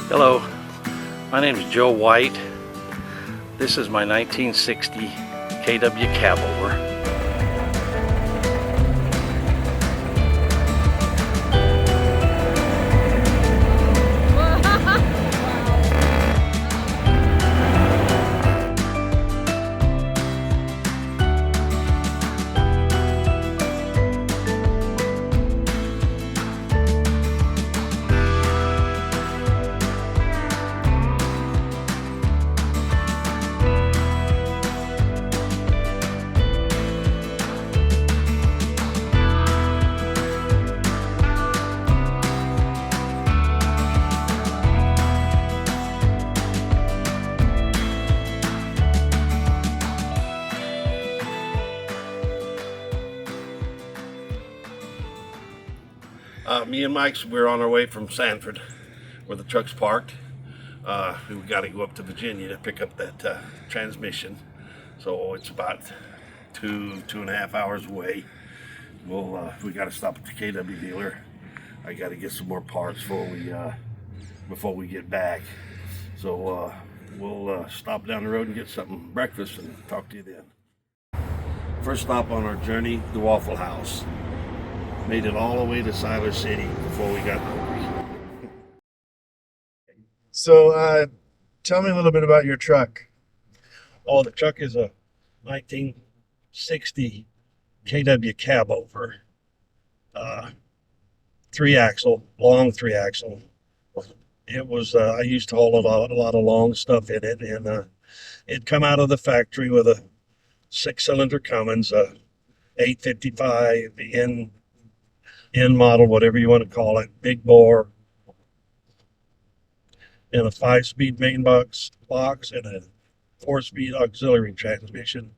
Hello, my name is Joe White. This is my 1960 KW Cabover. Me and Mike's, we're on our way from Sanford, where the truck's parked. We got to go up to Virginia to pick up that transmission. So it's about two and a half hours away. We got to stop at the KW dealer. I got to get some more parts before we get back. So we'll stop down the road and get something breakfast and talk to you then. First stop on our journey, the Waffle House. Made it all the way to Siler City before we got hungry. So tell me a little bit about your truck. Oh, the truck is a 1960 KW Cabover. Long three axle. It was, I used to haul a lot of long stuff in it, and it come out of the factory with a 6-cylinder Cummins, 855 N model, whatever you want to call it, big bore, and a 5-speed main box and a 4-speed auxiliary transmission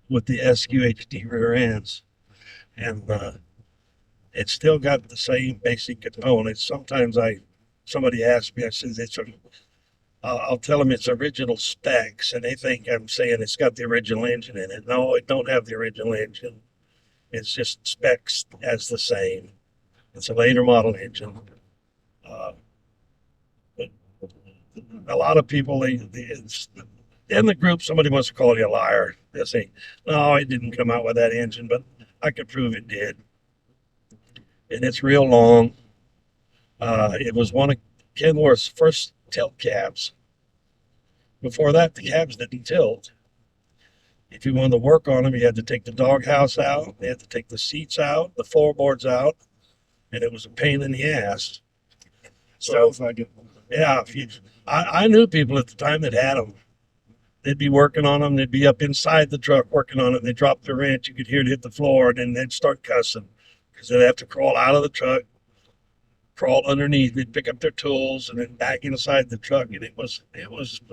with the SQHD rear ends. And it's still got the same basic components. Sometimes somebody asks me, I said, I'll tell them it's original specs, and they think I'm saying it's got the original engine in it. No, it don't have the original engine. It's just specs as the same. It's a later model engine. But a lot of people, in the group, somebody wants to call you a liar. They say, no, it didn't come out with that engine, but I could prove it did. And it's real long. It was one of Kenworth's first tilt cabs. Before that, the cabs didn't tilt. If you wanted to work on them, you had to take the doghouse out, you had to take the seats out, the floorboards out, and it was a pain in the ass. Sounds like it. Yeah, I knew people at the time that had them. They'd be working on them, they'd be up inside the truck working on it, they'd drop the wrench, you could hear it hit the floor, and then they'd start cussing, because they'd have to crawl out of the truck, crawl underneath, they'd pick up their tools, and then back inside the truck, and it was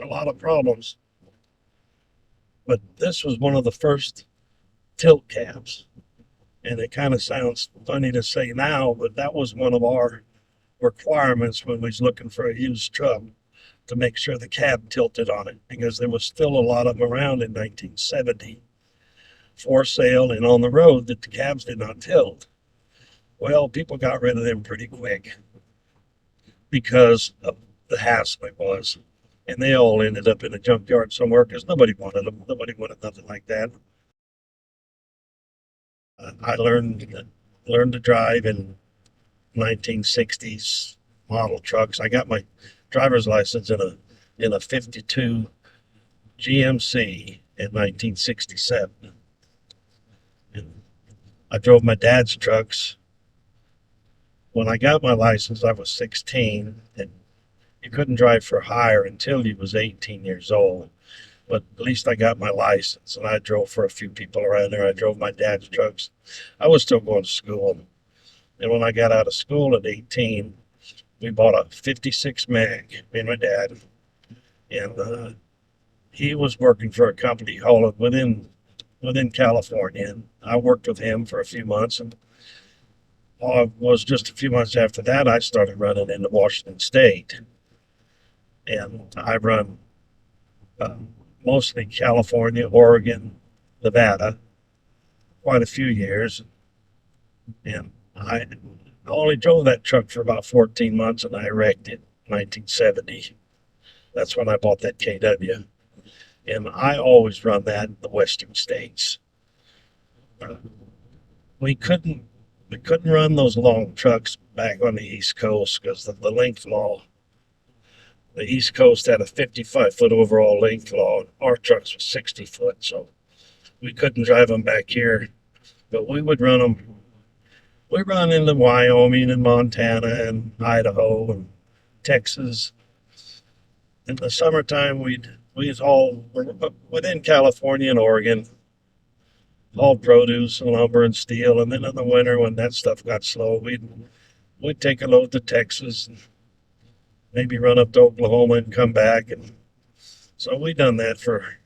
a lot of problems. But this was one of the first tilt cabs. And it kind of sounds funny to say now, but that was one of our requirements when we was looking for a used truck, to make sure the cab tilted on it, because there was still a lot of them around in 1970 for sale and on the road that the cabs did not tilt. Well, people got rid of them pretty quick because of the hassle it was. And they all ended up in a junkyard somewhere because nobody wanted them. Nobody wanted nothing like that. I learned to drive in 1960s model trucks. I got my driver's license in a 52 GMC in 1967. And I drove my dad's trucks. When I got my license, I was 16, and you couldn't drive for hire until you was 18 years old. But at least I got my license, and I drove for a few people around there. I drove my dad's trucks. I was still going to school. And when I got out of school at 18, we bought a 56 Mag, me and my dad. And he was working for a company hauling within California. And I worked with him for a few months. And it was just a few months after that, I started running into Washington State. And I run mostly California, Oregon, Nevada, quite a few years. And I only drove that truck for about 14 months, and I wrecked it. 1970. That's when I bought that KW. And I always run that in the western states. Uh, we couldn't run those long trucks back on the East Coast because of the length law. The East Coast had a 55-foot overall length law. Our trucks were 60 foot, so we couldn't drive them back here. But we would run them. We run into Wyoming and Montana and Idaho and Texas. In the summertime, we'd haul within California and Oregon, haul produce and lumber and steel. And then in the winter, when that stuff got slow, we'd take a load to Texas and maybe run up to Oklahoma and come back. And so we done that for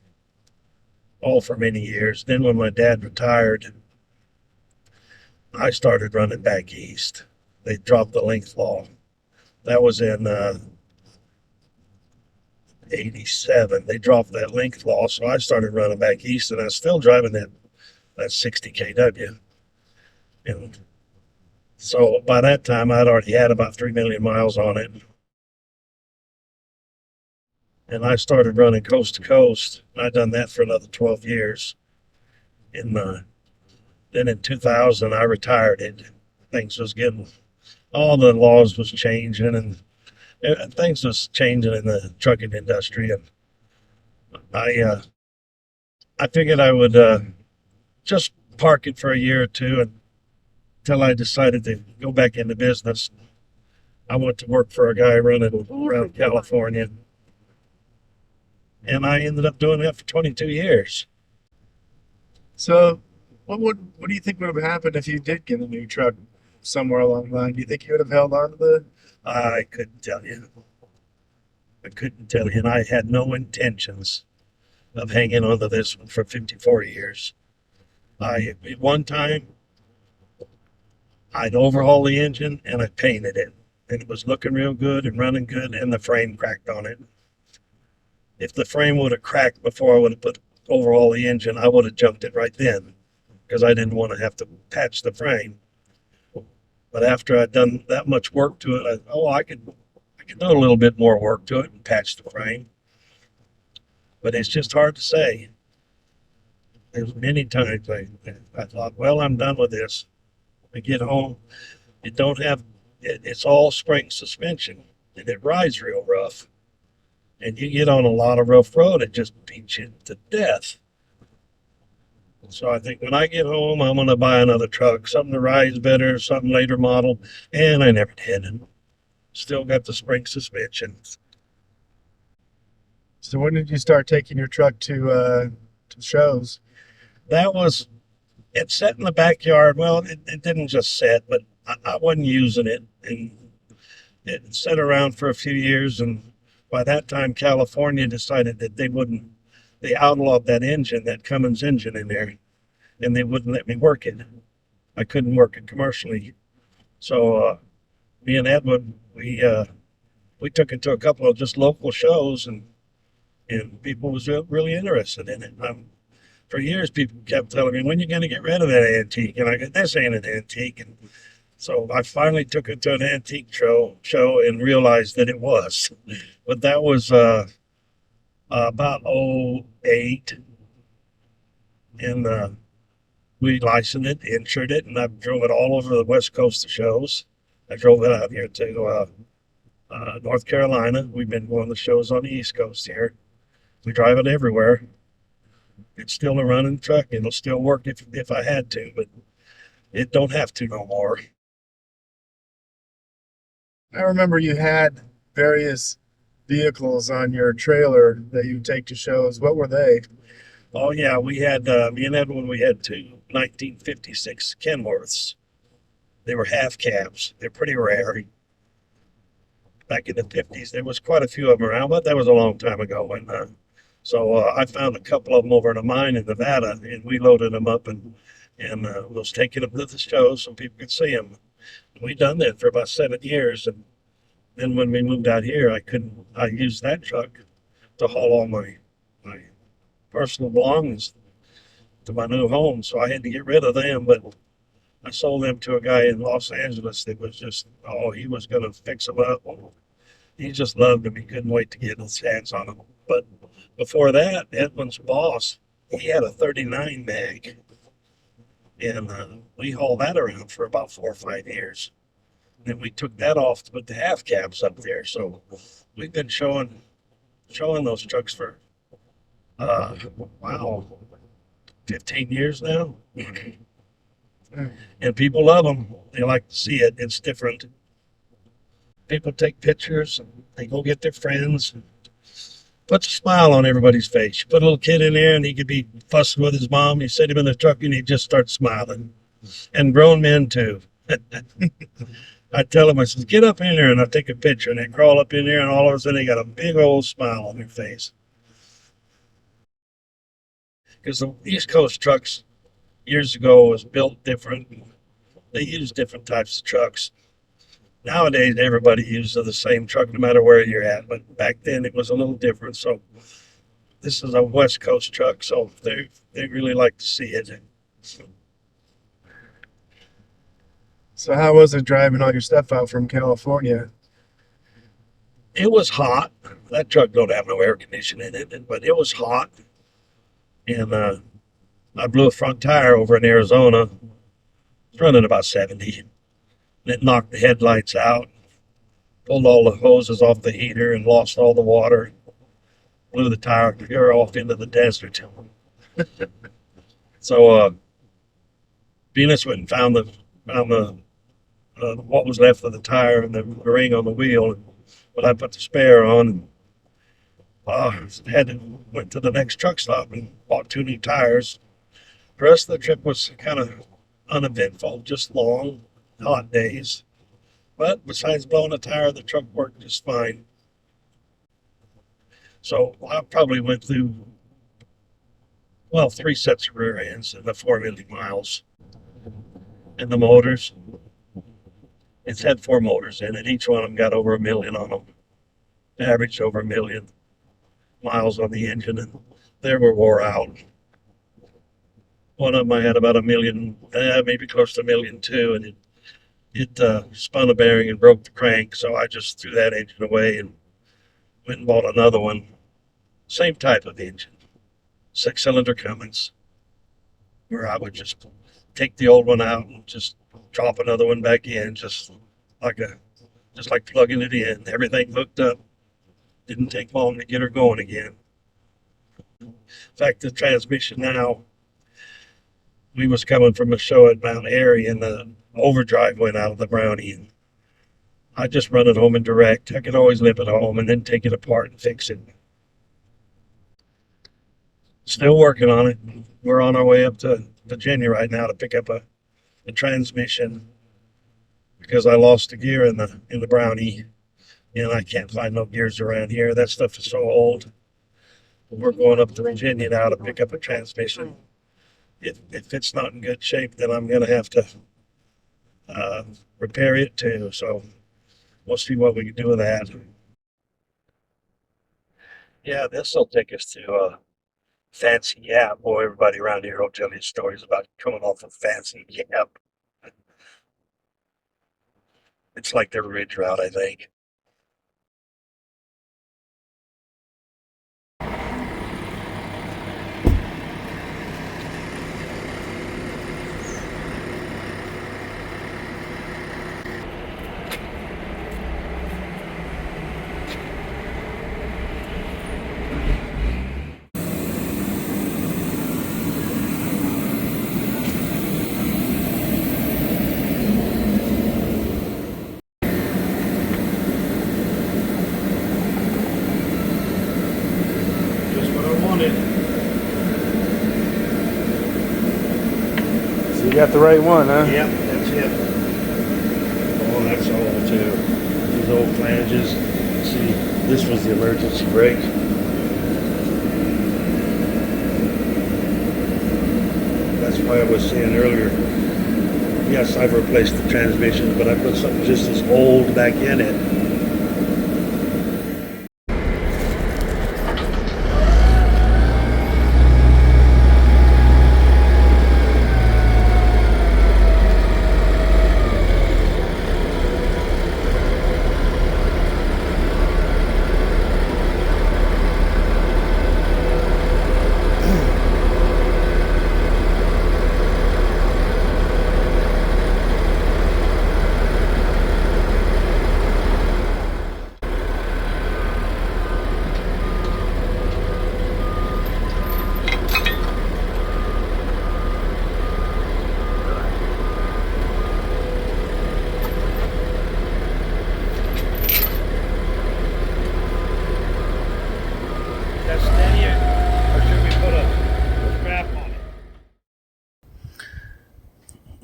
many years. Then when my dad retired, I started running back east. They dropped the length law. That was in 87. They dropped that length law, so I started running back east, and I was still driving that 60 kW. And so by that time, I'd already had about 3 million miles on it. And I started running coast to coast. I'd done that for another 12 years. Then in 2000, I retired it. Things was getting, all the laws was changing, and things was changing in the trucking industry. And I figured I would just park it for a year or two until I decided to go back into business. I went to work for a guy running around California, and I ended up doing that for 22 years. So, what do you think would have happened if you did get a new truck somewhere along the line? Do you think you would have held on to the? I couldn't tell you. I couldn't tell you, and I had no intentions of hanging on to this one for 54 years. At one time, I'd overhaul the engine and I painted it, and it was looking real good and running good, and the frame cracked on it. If the frame would have cracked before I would have overhaul the engine, I would have junked it right then because I didn't want to have to patch the frame. But after I'd done that much work to it, I could do a little bit more work to it and patch the frame. But it's just hard to say. There's many times I thought, well, I'm done with this. I get home, it's all spring suspension, and it rides real rough. And you get on a lot of rough road, it just beats you to death. So I think when I get home, I'm going to buy another truck, something that rides better, something later model. And I never did. And still got the spring suspension. So when did you start taking your truck to shows? It sat in the backyard. Well, it didn't just sit, but I wasn't using it. And it sat around for a few years. And by that time, California decided that they outlawed that engine, that Cummins engine in there, and they wouldn't let me work it. I couldn't work it commercially. So me and Edward, we took it to a couple of just local shows, and people was really interested in it. For years, people kept telling me, when are you going to get rid of that antique? And I go, this ain't an antique. And so I finally took it to an antique show and realized that it was. But that was about 08, and we licensed it, insured it, and I drove it all over the West Coast of shows. I drove it out here to North Carolina. We've been going to shows on the East Coast here. We drive it everywhere. It's still a running truck. It'll still work if I had to, but it don't have to no more. I remember you had various vehicles on your trailer that you take to shows. What were they? Oh yeah, we had me and Edwin. We had two 1956 Kenworths. They were half cabs. They're pretty rare. Back in the 50s, there was quite a few of them around, but that was a long time ago. And so I found a couple of them over in a mine in Nevada, and we loaded them up and was taking them to the shows so people could see them. We done that for about 7 years, and then when we moved out here, I used that truck to haul all my personal belongings to my new home, so I had to get rid of them. But I sold them to a guy in Los Angeles that was just, he was going to fix them up. He just loved them. He couldn't wait to get his hands on them. But before that, Edwin's boss, he had a 39 mag, and we hauled that around for about 4 or 5 years. Then we took that off to put the half cabs up there. So we've been showing those trucks for wow, 15 years now. And people love them. They like to see it. It's different. People take pictures. They go get their friends. Puts a smile on everybody's face. You put a little kid in there and he could be fussing with his mom. You set him in the truck and he just starts smiling. And grown men too. I tell them, I says, get up in there and I'll take a picture. And they crawl up in there and all of a sudden they got a big old smile on their face. Because the East Coast trucks years ago was built different. They used different types of trucks. Nowadays, everybody uses the same truck no matter where you're at. But back then, it was a little different. So this is a West Coast truck, so they really like to see it. So how was it driving all your stuff out from California? It was hot. That truck don't have no air conditioning in it, but it was hot. And I blew a front tire over in Arizona. It's running about 70. And it knocked the headlights out, pulled all the hoses off the heater and lost all the water. Blew the tire clear off into the desert. So Venus went and found the what was left of the tire and the ring on the wheel. But I put the spare on. Went to the next truck stop and bought 2 new tires. The rest of the trip was kind of uneventful, just long, hot days. But besides blowing a tire, the truck worked just fine. So I probably went through, 3 sets of rear ends in the 4 million miles. And the motors, it's had 4 motors in it. Each one of them got over 1 million on them. Averaged over 1 million miles on the engine, and they were wore out. One of them I had about 1 million, maybe close to 1.2 million, and it spun a bearing and broke the crank. So I just threw that engine away and went and bought another one. Same type of engine, 6-cylinder Cummins, where I would just take the old one out and just drop another one back in, just like plugging it in. Everything hooked up. Didn't take long to get her going again. In fact, the transmission now, we was coming from a show at Mount Airy and the overdrive went out of the Brownie. And I just run it home and direct. I could always limp it home and then take it apart and fix it. Still working on it. We're on our way up to Virginia right now to pick up a transmission because I lost the gear in the Brownie. And I can't find no gears around here. That stuff is so old. We're going up to Virginia now to pick up a transmission. If it's not in good shape, then I'm going to have to repair it too. So we'll see what we can do with that. Yeah, this will take us to Fancy Gap. Boy, everybody around here will tell you stories about coming off of Fancy Gap. It's like their ridge route, I think. So you got the right one, huh? Yep, that's it. Oh, that's old too. These old flanges. See, this was the emergency brake. That's why I was saying earlier, yes, I've replaced the transmission, but I put something just as old back in it.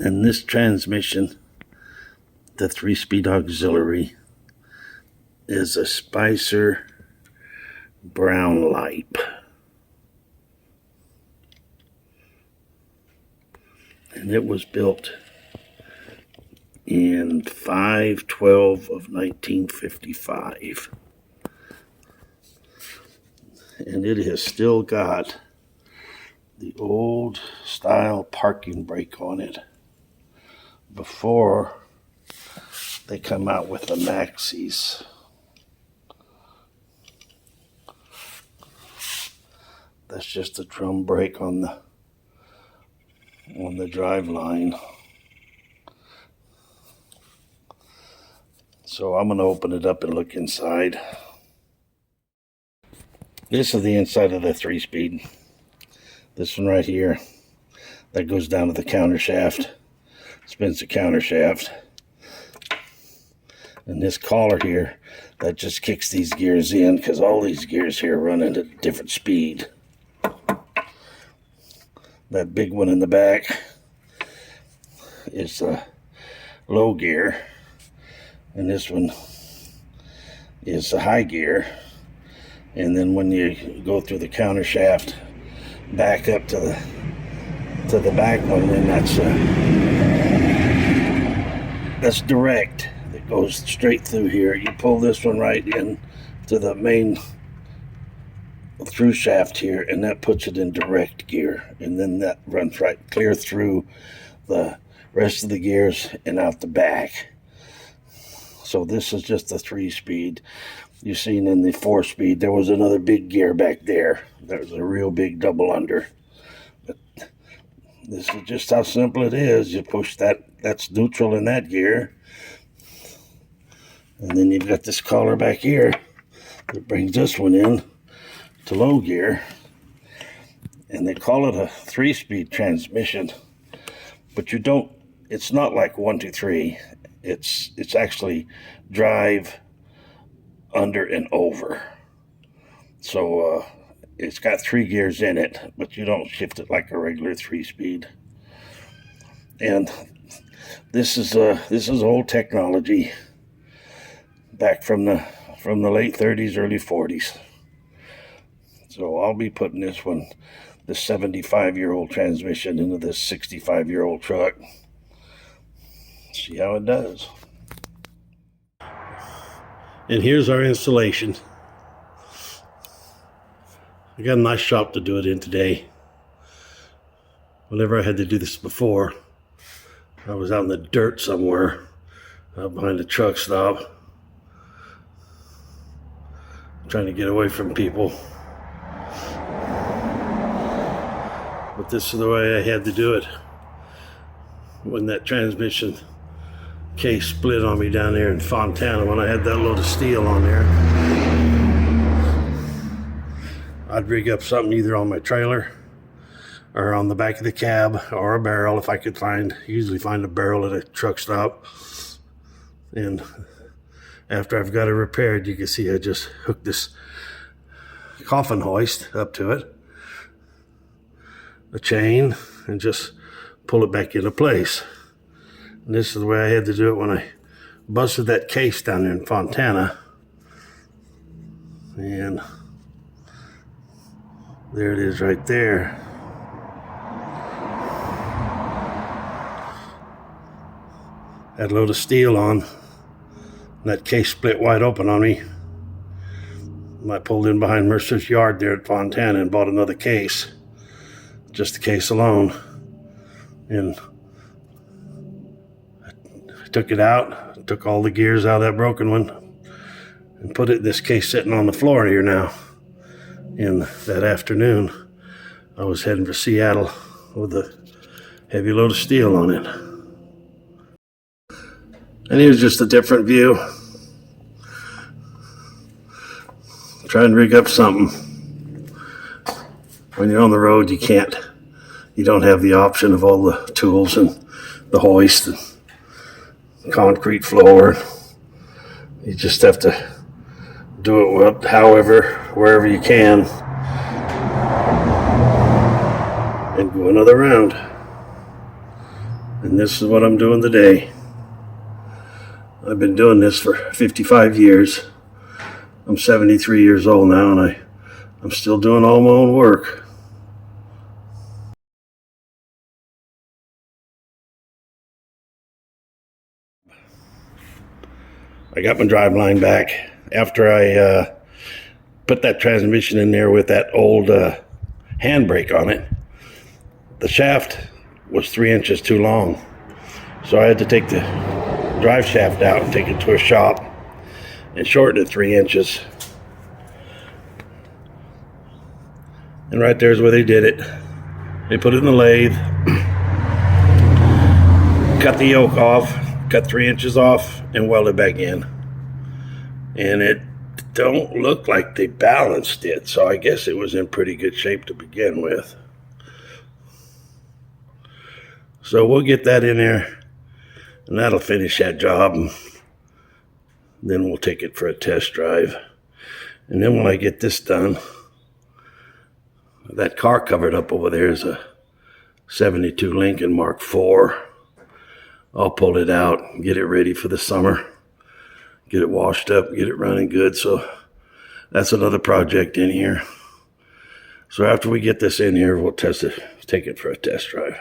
And this transmission, the 3-speed auxiliary, is a Spicer Brown Light. And it was built in 5/12 of 1955. And it has still got the old style parking brake on it before they come out with the Maxis. That's just a drum brake on the drive line. So I'm going to open it up and look inside. This is the inside of the 3-speed. This one right here, that goes down to the counter shaft, spins the counter shaft. And this collar here, that just kicks these gears in, because all these gears here run at a different speed. That big one in the back is the low gear, and this one is the high gear. And then when you go through the counter shaft back up to the back one, then that's direct. It goes straight through here. You pull this one right in to the main through shaft here, and that puts it in direct gear, and then that runs right clear through the rest of the gears and out the back. So this is just a 3-speed. You've seen in the 4-speed there was another big gear back there. That was a real big double under. But this is just how simple it is. You push that's neutral in that gear, and then you've got this collar back here that brings this one in to low gear, and they call it a 3-speed transmission, but it's not like 1, 2, 3. It's actually drive, under, and over. So it's got 3 gears in it, but you don't shift it like a regular 3-speed. And this is old technology back from the late 30s, early 40s. So I'll be putting this 75-year-old transmission into this 65-year-old truck. See how it does. And here's our installation. I got a nice shop to do it in today. Whenever I had to do this before, I was out in the dirt somewhere, out behind a truck stop, trying to get away from people. But this is the way I had to do it. When that transmission case split on me down there in Fontana, when I had that load of steel on there, I'd rig up something either on my trailer or on the back of the cab, or a barrel if I could usually find a barrel at a truck stop. And after I've got it repaired, you can see I just hooked this coffin hoist up to it, a chain, and just pull it back into place. And this is the way I had to do it when I busted that case down there in Fontana. And there it is right there. Had a load of steel on, and that case split wide open on me. And I pulled in behind Mercer's yard there at Fontana and bought another case, just the case alone. And I took it out, took all the gears out of that broken one, and put it in this case sitting on the floor here now. And that afternoon, I was heading for Seattle with a heavy load of steel on it. And here's just a different view. Try and rig up something. When you're on the road, you don't have the option of all the tools and the hoist and concrete floor. You just have to do it wherever you can, and go another round. And this is what I'm doing today. I've been doing this for 55 years. I'm 73 years old now, and I'm still doing all my own work. I got my driveline back after I put that transmission in there with that old handbrake on it. The shaft was 3 inches too long, so I had to take the drive shaft out and take it to a shop and shorten it 3 inches. And right there's where they did it. They put it in the lathe, cut the yoke off, cut 3 inches off, and weld it back in. And it don't look like they balanced it, so I guess it was in pretty good shape to begin with. So we'll get that in there, and that'll finish that job. And then we'll take it for a test drive. And then when I get this done, that car covered up over there is a 72 Lincoln Mark IV. I'll pull it out, get it ready for the summer, get it washed up, get it running good. So that's another project in here. So after we get this in here, we'll test it, take it for a test drive.